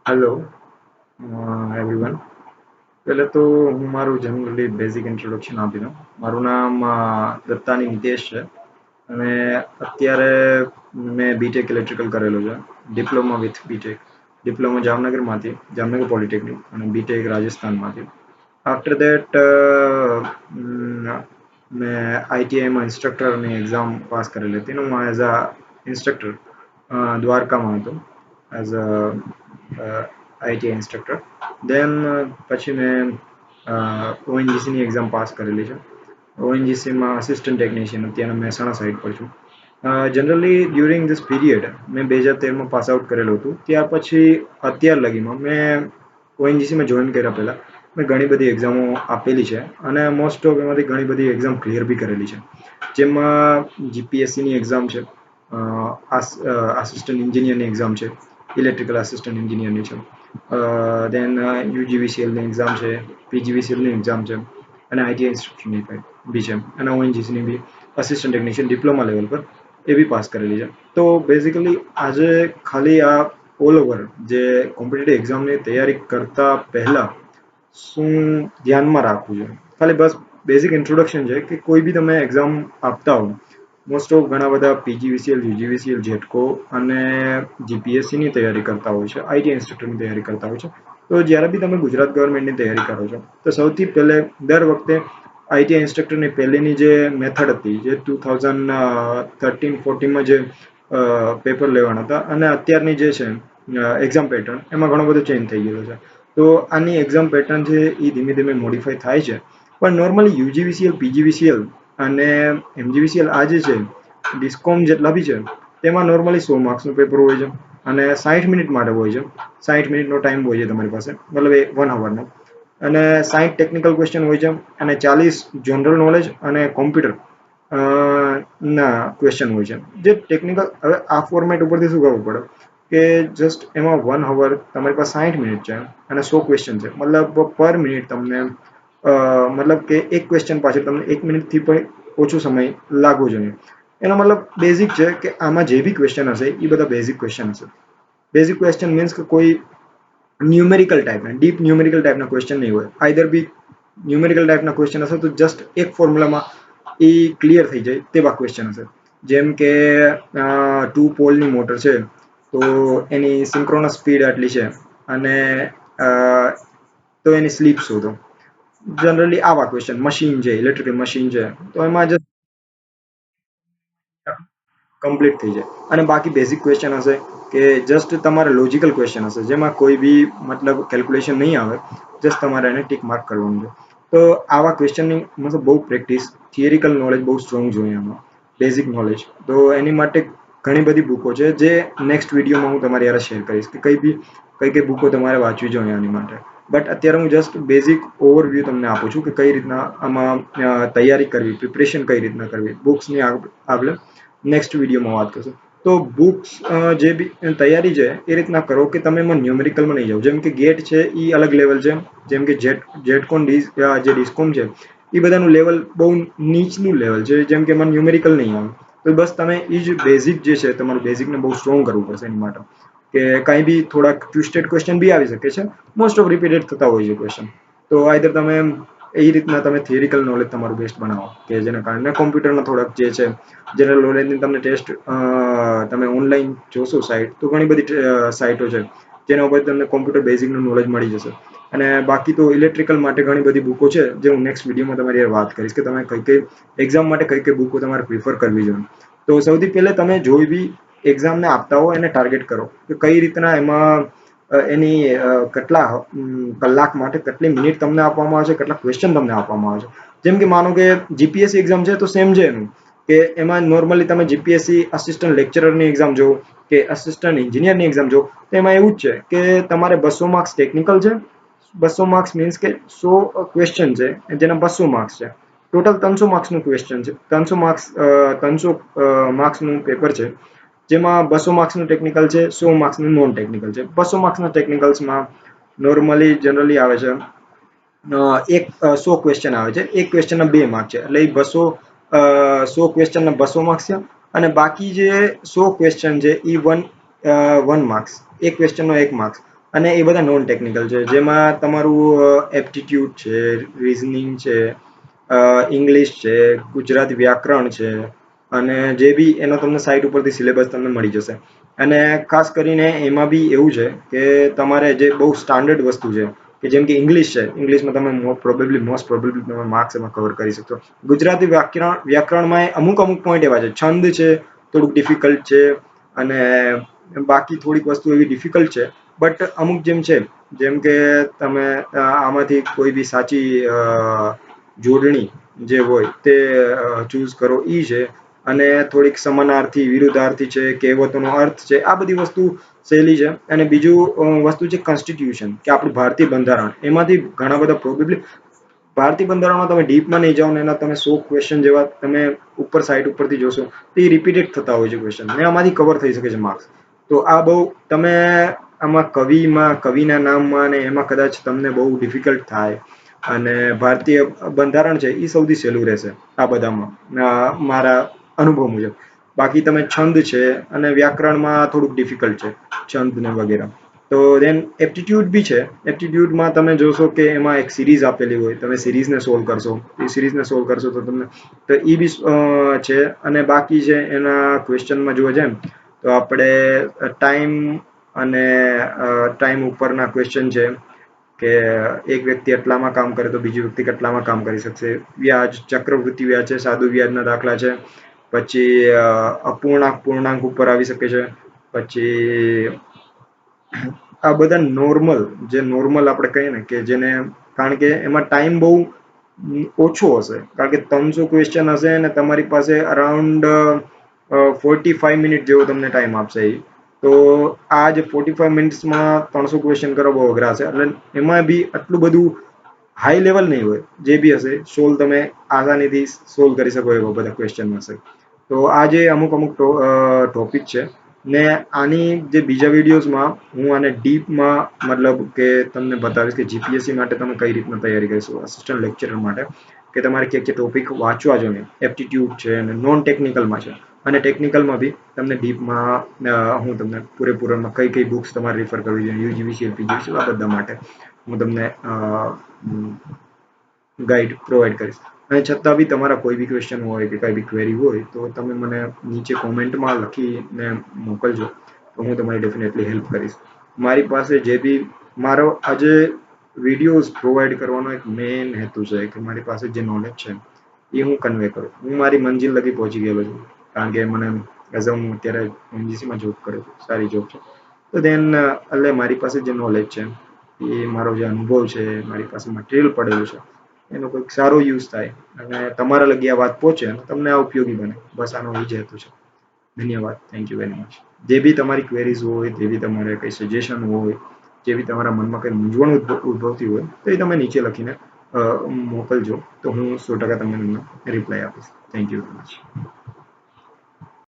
Hello everyone. પહેલે તો હું મારું જનરલી બેઝિક ઇન્ટ્રોડક્શન આપી દઉં. મારું નામ દત્તાની નિતેશ છે અને અત્યારે મેં બીટેક ઇલેક્ટ્રિકલ કરેલું છે. Diploma with BTech. ડિપ્લોમા જામનગરમાંથી, જામનગર પોલિટેકનિક, અને બીટેક રાજસ્થાનમાંથી. આફ્ટર દેટ મેં આઈટીઆઈમાં ઇન્સ્ટ્રક્ટરની એક્ઝામ પાસ કરેલી હતી. હું એઝ અ ઇન્સ્ટ્રક્ટર દ્વારકામાં હતો, એઝ અ આઈટીઆઈ ઇન્સ્ટ્રક્ટર. દેન પછી મેં ઓએનજીસીની એક્ઝામ પાસ કરેલી છે. ઓએનજીસીમાં આસિસ્ટન્ટ ટેકનિશિયન અત્યારે મહેસાણા સાઇડ પર છું. જનરલી ડ્યુરિંગ ધીસ પીરિયડ મેં 2013માં પાસ આઉટ કરેલું હતું. ત્યાર પછી અત્યાર લગીમાં મેં ઓએનજીસીમાં જોઈન કર્યા પહેલાં મેં ઘણી બધી એક્ઝામો આપેલી છે અને મોસ્ટ ઓફ એમાંથી ઘણી બધી એક્ઝામ ક્લિયર બી કરેલી છે. જેમાં જીપીએસસીની એક્ઝામ છે, આસિસ્ટન્ટ એન્જિનિયરની એક્ઝામ છે, ઇલેક્ટ્રિકલ આસિસ્ટન્ટ એન્જિનિયરની છે, દેન યુજીવીસીએલની એક્ઝામ છે, પીજીવીસીએલની એક્ઝામ છે, અને આઈટીઆઈ ઇન્સ્ટ્રક્શનની બી છે, અને ઓએનજીસીની બી આસિસ્ટન્ટ ટેકનિશિયન ડિપ્લોમા લેવલ પર એ બી પાસ કરેલી છે. તો બેઝિકલી આજે ખાલી આ ઓલ ઓવર જે કોમ્પિટિટિવ એક્ઝામની તૈયારી કરતા પહેલા શું ધ્યાનમાં રાખવું છે, ખાલી બસ બેઝિક ઇન્ટ્રોડક્શન છે કે કોઈ બી તમે એક્ઝામ આપતા હો, મોસ્ટ ઓફ ઘણા બધા પીજીવીસીએલ, યુજીવીસીએલ, જેટકો અને જીપીએસસીની તૈયારી કરતા હોય છે, આઈટી ઇન્સ્ટિટ્યૂટની તૈયારી કરતા હોય છે. તો જ્યારે બી તમે ગુજરાત ગવર્મેન્ટની તૈયારી કરો છો તો સૌથી પહેલે દર વખતે આઈટી ઇન્સ્ટ્રક્ટરની પહેલેની જે મેથડ હતી, જે 2013-14માં જે પેપર લેવાના હતા, અને અત્યારની જે છે એક્ઝામ પેટર્ન, એમાં ઘણો બધો ચેન્જ થઈ ગયેલો છે. તો આની એક્ઝામ પેટર્ન છે એ ધીમે ધીમે મોડિફાઈ થાય છે. પણ નોર્મલી યુજીવીસીએલ, પીજીવીસીએલ અને એમજીવીસીએલ આ જે છે, ડિસ્કોમ જેટલા બી છે, તેમાં નોર્મલી 100 માર્ક્સનું પેપર હોય છે અને 60 મિનિટ માટે હોય છે. 60 મિનિટનો ટાઈમ હોય છે તમારી પાસે, મતલબ 1 અવરનો. અને 60 ટેકનિકલ ક્વેશ્ચન હોય છે અને 40 જનરલ નોલેજ અને કોમ્પ્યુટર ના ક્વેશ્ચન હોય છે. જે ટેકનિકલ, હવે આ ફોર્મેટ ઉપરથી શું ખબર પડે કે જસ્ટ એમાં 1 અવર તમારી પાસે 60 મિનિટ છે અને 100 ક્વેશ્ચન છે, મતલબ પર મિનિટ તમને મતલબ કે એક ક્વેશ્ચન પાછળ તમને 1 મિનિટથી પણ ઓછો સમય લાગવો જોઈએ. એનો મતલબ બેઝિક છે કે આમાં જે બી ક્વેશ્ચન હશે એ બધા બેઝિક ક્વેશ્ચન હશે. બેઝિક ક્વેશ્ચન મીન્સ કે કોઈ ન્યુમેરિકલ ટાઈપના, ડીપ ન્યુમેરિકલ ટાઈપના ક્વેશ્ચન નહીં હોય. આઈધર બી ન્યુમેરિકલ ટાઈપના ક્વેશ્ચન હશે તો જસ્ટ એક ફોર્મ્યુલામાં એ ક્લિયર થઈ જાય તેવા ક્વેશ્ચન હશે. જેમ કે 2 પોલની મોટર છે તો એની સિન્ક્રોનસ સ્પીડ આટલી છે અને તો એની સ્લીપ શોધો. જનરલી આવા ક્વેશ્ચન. મશીન છે, ઇલેક્ટ્રિકલ મશીન છે, તો એમાં જસ્ટ કમ્પ્લીટ થઈ જાય. અને બાકી બેઝિક ક્વેશ્ચન હશે કે જસ્ટ તમારે લોજિકલ ક્વેશ્ચન હશે, જેમાં કોઈ બી મતલબ કેલ્ક્યુલેશન નહીં આવે, જસ્ટ તમારે એને ટીક માર્ક કરવાનું છે. તો આવા ક્વેશ્ચનની મતલબ બહુ પ્રેક્ટિસ, થિયરિકલ નોલેજ બહુ સ્ટ્રોંગ જોઈએ એમાં, બેઝિક નોલેજ. તો એની માટે ઘણી બધી બુકો છે જે નેક્સ્ટ વિડીયોમાં હું તમારી યારે શેર કરીશ કે કઈ કઈ બુકો તમારે વાંચવી જોઈએ આની માટે. બટ અત્યારે હું જસ્ટ બેઝિક ઓવરવ્યૂ તમને આપું છું કે કઈ રીતના આમાં તૈયારી કરવી, પ્રિપરેશન કઈ રીતના કરવી. બુક્સની આપણે નેક્સ્ટ વિડીયોમાં વાત કરશું. તો બુક્સ જે બી તૈયારી છે એ રીતના કરો કે તમે એમાં ન્યુમેરિકલમાં નહીં જાઓ. જેમ કે ગેટ છે એ અલગ લેવલ છે, જેમ કે જેટકોન જે ડિસ્કોમ છે એ બધાનું લેવલ બહુ નીચનું લેવલ છે, જેમ કે એમાં ન્યુમેરિકલ નહીં આવે. તો બસ તમે એ જ બેઝિક જે છે, તમારું બેઝિકને બહુ સ્ટ્રોંગ કરવું પડશે એની માટે. કે કંઈ બી થોડાક ટ્વિસ્ટેડ ક્વેશ્ચન બી આવી શકે છે, મોસ્ટ ઓફ રિપીટેડ થતા હોય છે ક્વેશ્ચન. તો આઈધર તમે એ રીતના તમે થિયરિકલ નોલેજ તમારું બેસ્ટ બનાવો કે જેના કારણે કોમ્પ્યુટરના થોડાક જે છે જનરલ નોલેજની તમને ટેસ્ટ તમે ઓનલાઈન જોશો સાઇટ, તો ઘણી બધી સાઇટો છે જેના ઉપર તમને કોમ્પ્યુટર બેઝિકનું નોલેજ મળી જશે. અને બાકી તો ઇલેક્ટ્રિકલ માટે ઘણી બધી બુકો છે જે હું નેક્સ્ટ વિડીયોમાં તમારી વાત કરીશ કે તમે કઈ કઈ એક્ઝામ માટે કઈ કઈ બુકો તમારે પ્રિફર કરવી જોઈએ. તો સૌથી પહેલે તમે જોઈ બી એક્ઝામને આપતા હો એને ટાર્ગેટ કરો કે કઈ રીતના એમાં એની કેટલા કલાક માટે કેટલી મિનિટ તમને આપવામાં આવે છે, કેટલા ક્વેશ્ચન તમને આપવામાં આવે છે. જેમ કે માનો કે જીપીએસસી એક્ઝામ છે તો સેમ છે એનું કે એમાં નોર્મલી તમે જીપીએસસી આસિસ્ટન્ટ લેક્ચરરની એક્ઝામ જો કે આસિસ્ટન્ટ એન્જિનિયરની એક્ઝામ જો, તો એમાં એવું જ છે કે તમારે 200 માર્ક્સ ટેકનિકલ છે. 200 માર્ક્સ મીન્સ કે 100 ક્વેશ્ચન છે જેના 200 માર્ક્સ છે. ટોટલ 300 માર્ક્સનું ક્વેશ્ચન છે, 300 માર્ક્સનું પેપર છે, જેમાં 200 માર્ક્સનું ટેકનિકલ છે, 100 માર્ક્સનું નોન ટેકનિકલ છે. 200 માર્ક્સના ટેકનિકલ્સમાં નોર્મલી જનરલી આવે છે 100 ક્વેશ્ચન આવે છે, એક ક્વેશ્ચનના 2 માર્ક છે, એટલે એ 100 ક્વેશ્ચનના 200 માર્ક્સ છે. અને બાકી જે 100 ક્વેશ્ચન છે એ 1 માર્ક્સ, એક ક્વેશ્ચનનો 1 માર્ક્સ. અને એ બધા નોન ટેકનિકલ છે, જેમાં તમારું એપ્ટિટ્યૂડ છે, રીઝનિંગ છે, ઇંગ્લિશ છે, ગુજરાતી વ્યાકરણ છે, અને જે બી એનો તમને સાઇટ ઉપરથી સિલેબસ તમને મળી જશે. અને ખાસ કરીને એમાં બી એવું છે કે તમારે જે બહુ સ્ટાન્ડર્ડ વસ્તુ છે કે જેમ કે ઇંગ્લિશ છે, ઇંગ્લિશમાં તમે મોસ્ટ પ્રોબેબલી તમે માર્ક્સ એમાં કવર કરી શકશો. ગુજરાતી વ્યાકરણમાં અમુક પોઈન્ટ એવા છે, છંદ છે થોડુંક ડિફિકલ્ટ છે, અને બાકી થોડીક વસ્તુ એવી ડિફિકલ્ટ છે. બટ અમુક જેમ છે, જેમ કે તમે આમાંથી કોઈ બી સાચી જોડણી જે હોય તે ચૂઝ કરો ઈ છે. અને થોડીક સમાનાર્થી વિરુદ્ધાર્થી છે, કહેવતોનો અર્થ છે, આ બધી વસ્તુ સહેલી છે. અને બીજું વસ્તુ છે કોન્સ્ટિટ્યુશન, કે આપણું ભારતીય બંધારણ. એમાંથી ઘણા બધા પ્રોબેબલી ભારતીય બંધારણમાં તમે ડીપમાં નહીં જાઓ ને એના તમે 100 ક્વેશ્ચન જેવા તમે ઉપર સાઇડ ઉપરથી જોશો તો એ રિપીટેડ થતા હોય છે ક્વેશ્ચન, ને આમાંથી કવર થઈ શકે છે માર્ક્સ. તો આ બહુ તમે આમાં કવિના નામમાં ને એમાં કદાચ તમને બહુ ડિફિકલ્ટ થાય. અને ભારતીય બંધારણ છે એ સૌથી સહેલું રહેશે આ બધામાં મારા અનુભવ મુજબ. બાકી તમે છંદ છે અને વ્યાકરણમાં થોડુંક ડિફિકલ્ટ છે, છંદ ને વગેરે. તો દેન એપ્ટિટ્યૂડ બી છે. એપ્ટિટ્યૂડમાં તમે જોશો કે એમાં એક સિરીઝ આપેલી હોય, તમે સિરીઝને સોલ્વ કરશો, એ સિરીઝને સોલ્વ કરશો તો તમને તો એ બી છે. અને બાકી છે એના ક્વેશ્ચનમાં જોવા જાય ને તો આપણે ટાઈમ અને ટાઈમ ઉપરના ક્વેશ્ચન છે કે એક વ્યક્તિ એટલામાં કામ કરે તો બીજી વ્યક્તિ કેટલામાં કામ કરી શકશે. વ્યાજ, ચક્રવૃદ્ધિ વ્યાજ છે, સાદું વ્યાજના દાખલા છે. પછી અપૂર્ણાંક પૂર્ણાંક ઉપર આવી શકે છે. પછી આ બધા નોર્મલ આપણે કહીએ ને કે જેને, કારણ કે એમાં ટાઈમ બહુ ઓછો હશે, કારણ કે 300 ક્વેશ્ચન હશે અને તમારી પાસે અરાઉન્ડ 45 મિનિટ જેવો તમને ટાઈમ આપશે એ. તો આ જે 45 મિનિટ્સમાં 300 ક્વેશ્ચન કરો બહુ અઘરા છે. એટલે એમાં બી આટલું બધું હાઈ લેવલ નહીં હોય. જે બી હશે સોલ્વ તમે આસાનીથી સોલ્વ કરી શકો એવા બધા ક્વેશ્ચન હશે. તો આ જે અમુક ટોપિક છે, ને આની જે બીજા વિડીયોઝમાં હું આને ડીપમાં મતલબ કે તમને બતાવીશ કે જીપીએસસી માટે તમે કઈ રીતના તૈયારી કરીશું, અસિસ્ટન્ટ લેક્ચરર માટે, કે તમારે ક્યાં ટોપિક વાંચવા જોઈએ. એપ્ટિટ્યૂડ છે અને નોન ટેકનિકલમાં છે. અને ટેકનિકલમાં બી તમને ડીપમાં હું તમને પૂરેપૂરામાં કઈ બુક્સ તમારે રિફર કરવી જોઈએ, યુજીવીસી, પીજીવીસી, આ બધા માટે હું તમને ગાઈડ પ્રોવાઈડ કરીશ. અને છતાં બી તમારા કોઈ બી ક્વેશ્ચન હોય કે કઈ બી ક્વેરી હોય તો તમે મને નીચે કોમેન્ટમાં લખીને મોકલજો, તો હું તમારી ડેફિનેટલી હેલ્પ કરીશ. મારી પાસે જે બી મારો આજે વિડીયોઝ પ્રોવાઈડ કરવાનો એક મેઇન હેતુ છે કે મારી પાસે જે નોલેજ છે એ હું કન્વે કરું. હું મારી મંજિલ લગી પહોંચી ગયેલો છું, કારણ કે મને એઝ હું અત્યારે એનજીસીમાં જોબ કરું છું, સારી જોબ છે. તો દેન એટલે મારી પાસે જે નોલેજ છે, એ મારો જે અનુભવ છે, મારી પાસે મટીરિયલ પડેલું છે, એનો કોઈક સારો યુઝ થાય અને તમારા લગી આ વાત પહોંચે અને તમને આ ઉપયોગી બને. બસ આનો એ જ હેતુ છે. ધન્યવાદ. Thank you very much. જે બી તમારી ક્વેરીઝ હોય, જે બી તમારે કઈ સજેશન હોય, જે બી તમારા મનમાં કઈ મૂંઝવણ ઉદ્ભવતી હોય તો એ તમે નીચે લખીને મોકલજો, તો હું 100% તમને રિપ્લાય આપીશ. Thank you very much.